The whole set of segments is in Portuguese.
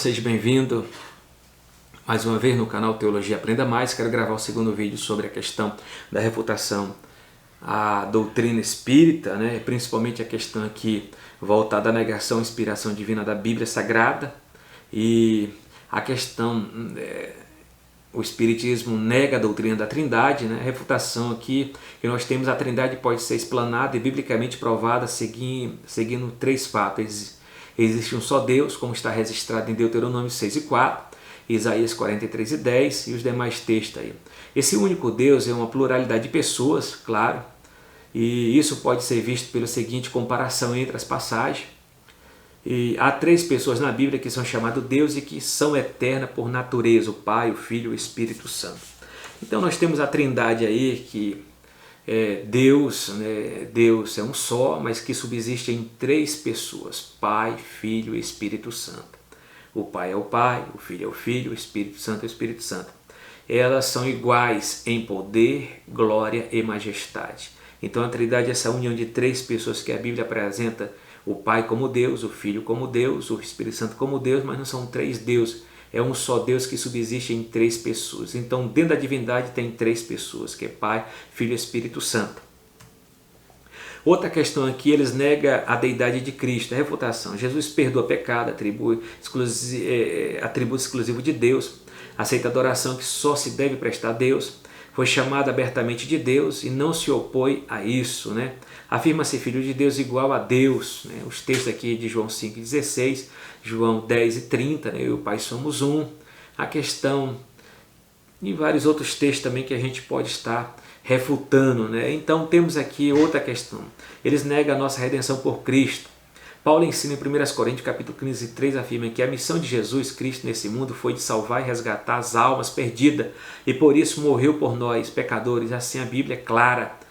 seja bem-vindo mais uma vez no canal Teologia Aprenda Mais. Quero gravar o segundo vídeo sobre a questão da refutação à doutrina espírita, principalmente a questão aqui voltada à negação e inspiração divina da Bíblia Sagrada. E a questão, o Espiritismo nega a doutrina da Trindade, a refutação aqui que nós temos: a Trindade pode ser explanada e biblicamente provada seguindo três fatos. Existe um só Deus, como está registrado em Deuteronômio 6 e 4, Isaías 43 e 10 e os demais textos aí. Esse único Deus é uma pluralidade de pessoas, claro, e isso pode ser visto pela seguinte comparação entre as passagens. E há três pessoas na Bíblia que são chamados Deus e que são eternas por natureza: o Pai, o Filho e o Espírito Santo. Então nós temos a Trindade aí, que Deus é um só, mas que subsiste em três pessoas: Pai, Filho e Espírito Santo. O Pai é o Pai, o Filho é o Filho, o Espírito Santo é o Espírito Santo. Elas são iguais em poder, glória e majestade. Então a Trindade é essa união de três pessoas que a Bíblia apresenta: o Pai como Deus, o Filho como Deus, o Espírito Santo como Deus, mas não são três deuses. É um só Deus que subsiste em três pessoas. Então, dentro da divindade tem três pessoas, que é Pai, Filho e Espírito Santo. Outra questão aqui, eles negam a deidade de Cristo, a refutação: Jesus perdoa pecado, atributo exclusivo de Deus, aceita adoração que só se deve prestar a Deus, foi chamado abertamente de Deus e não se opõe a isso, Afirma ser filho de Deus igual a Deus, Os textos aqui de João 5,16, João 10 e 30, Eu e o Pai somos um. A questão e vários outros textos também que a gente pode estar refutando, Então temos aqui outra questão: eles negam a nossa redenção por Cristo. Paulo ensina em 1 Coríntios capítulo 15, 3, afirma que a missão de Jesus Cristo nesse mundo foi de salvar e resgatar as almas perdidas, e por isso morreu por nós, pecadores. Assim a Bíblia é clara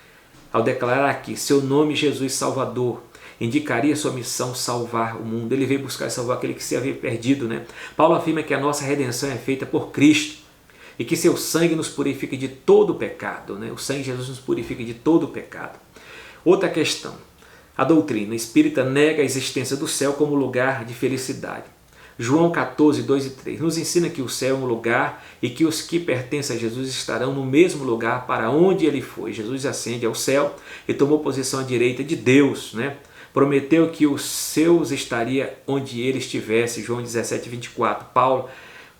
ao declarar que seu nome, Jesus Salvador, indicaria sua missão: salvar o mundo. Ele veio buscar e salvar aquele que se havia perdido, Paulo afirma que a nossa redenção é feita por Cristo e que seu sangue nos purifica de todo o pecado, O sangue de Jesus nos purifica de todo o pecado. Outra questão: a doutrina espírita nega a existência do céu como lugar de felicidade. João 14, 2 e 3 nos ensina que o céu é um lugar e que os que pertencem a Jesus estarão no mesmo lugar para onde ele foi. Jesus ascende ao céu e tomou posição à direita de Deus, Prometeu que os seus estaria onde ele estivesse. João 17, 24.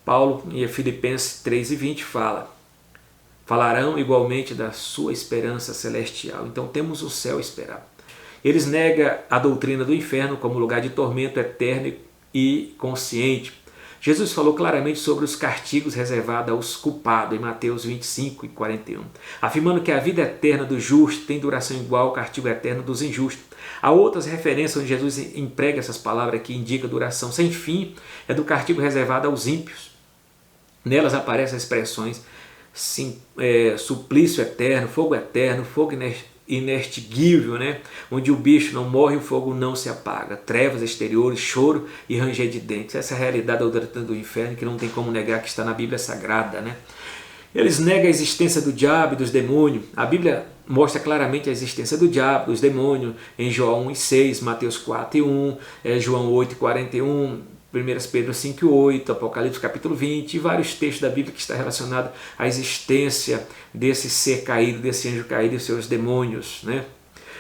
Paulo em Filipenses 3 e 20 falarão igualmente da sua esperança celestial. Então temos o céu a esperar. Eles negam a doutrina do inferno como lugar de tormento eterno e consciente. Jesus falou claramente sobre os castigos reservados aos culpados em Mateus 25 e 41, afirmando que a vida eterna do justo tem duração igual ao castigo eterno dos injustos. Há outras referências onde Jesus emprega essas palavras que indicam duração sem fim, é do castigo reservado aos ímpios. Nelas aparecem as expressões suplício eterno, fogo inextinguível, onde o bicho não morre e o fogo não se apaga, trevas exteriores, choro e ranger de dentes. Essa é a realidade da doutrina do inferno, que não tem como negar, que está na Bíblia Sagrada, Eles negam a existência do diabo e dos demônios. A Bíblia mostra claramente a existência do diabo, dos demônios, em João 1 e 6, Mateus 4 e 1, João 8 e 41, 1 Pedro 5 e 8, Apocalipse capítulo 20 e vários textos da Bíblia que está relacionado à existência desse ser caído, desse anjo caído e seus demônios,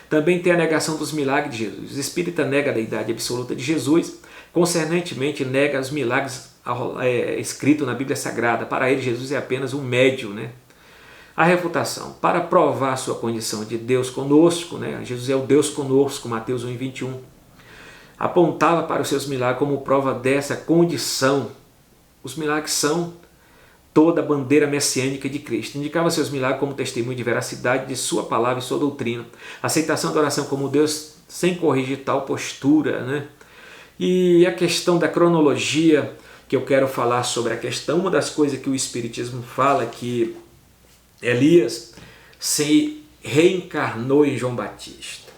Também tem a negação dos milagres de Jesus. O espírita nega a deidade absoluta de Jesus, concernentemente nega os milagres escritos na Bíblia Sagrada. Para ele, Jesus é apenas um médium, A refutação: para provar sua condição de Deus conosco, Jesus é o Deus conosco, Mateus 1 e 21. Apontava para os seus milagres como prova dessa condição. Os milagres são toda a bandeira messiânica de Cristo. Indicava seus milagres como testemunho de veracidade de sua palavra e sua doutrina. Aceitação da oração como Deus sem corrigir tal postura, E a questão da cronologia, que eu quero falar sobre a questão, uma das coisas que o Espiritismo fala, que Elias se reencarnou em João Batista.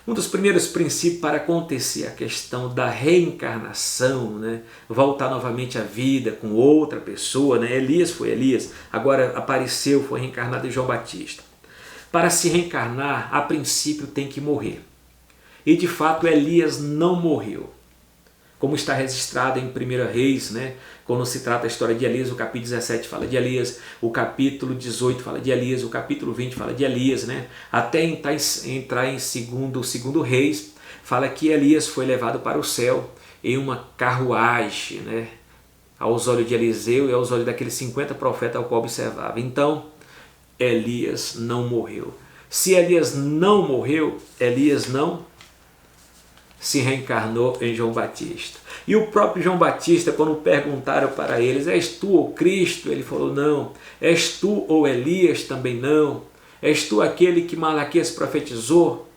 Um dos primeiros princípios para acontecer a questão da reencarnação, voltar novamente à vida com outra pessoa, Elias foi Elias, agora apareceu, foi reencarnado em João Batista. Para se reencarnar, a princípio tem que morrer. E de fato Elias não morreu. como está registrado em 1 Reis, né? Quando se trata a história de Elias, o capítulo 17 fala de Elias, o capítulo 18 fala de Elias, o capítulo 20 fala de Elias, né? Até entrar em segundo Reis, fala que Elias foi levado para o céu em uma carruagem, né? Aos olhos de Eliseu e aos olhos daqueles 50 profetas ao qual observava. Então, Elias não morreu. Se Elias não morreu, Elias não se reencarnou em João Batista. E o próprio João Batista, quando perguntaram para eles, és tu o Cristo? Ele falou, não. És tu ou Elias? Também não. És tu aquele que Malaquias profetizou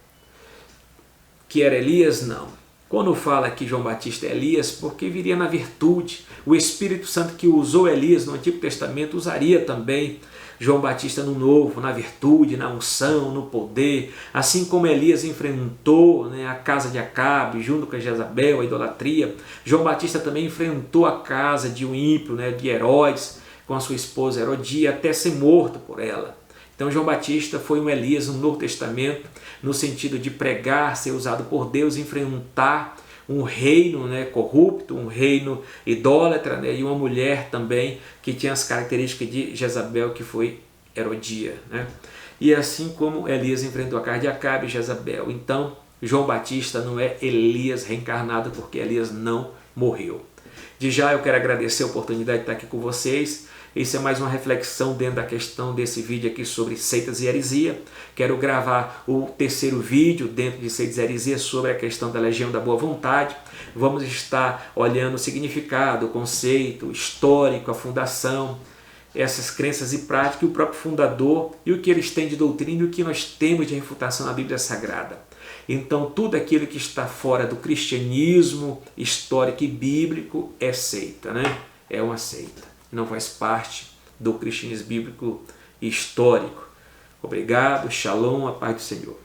que era Elias? Não. Quando fala que João Batista é Elias, porque viria na virtude. O Espírito Santo que usou Elias no Antigo Testamento usaria também João Batista no Novo, na virtude, na unção, no poder. Assim como Elias enfrentou, né, a casa de Acabe, junto com Jezabel, a idolatria, João Batista também enfrentou a casa de um ímpio, né, de Herodes, com a sua esposa Herodia, até ser morto por ela. Então João Batista foi um Elias no Novo Testamento, no sentido de pregar, ser usado por Deus, enfrentar um reino, né, corrupto, um reino idólatra, né, e uma mulher também que tinha as características de Jezabel, que foi Herodia. Né? E assim como Elias enfrentou a casa de Acabe e Jezabel. Então João Batista não é Elias reencarnado, porque Elias não morreu. De já eu quero agradecer a oportunidade de estar aqui com vocês. Isso é mais uma reflexão dentro da questão desse vídeo aqui sobre seitas e heresia. Quero gravar o terceiro vídeo dentro de seitas e heresia sobre a questão da Legião da Boa Vontade. Vamos estar olhando o significado, o conceito histórico, a fundação, essas crenças e práticas, o próprio fundador e o que eles têm de doutrina e o que nós temos de refutação na Bíblia Sagrada. Então tudo aquilo que está fora do cristianismo histórico e bíblico é seita, né? É uma seita. Não faz parte do cristianismo bíblico histórico. Obrigado, shalom, a paz do Senhor.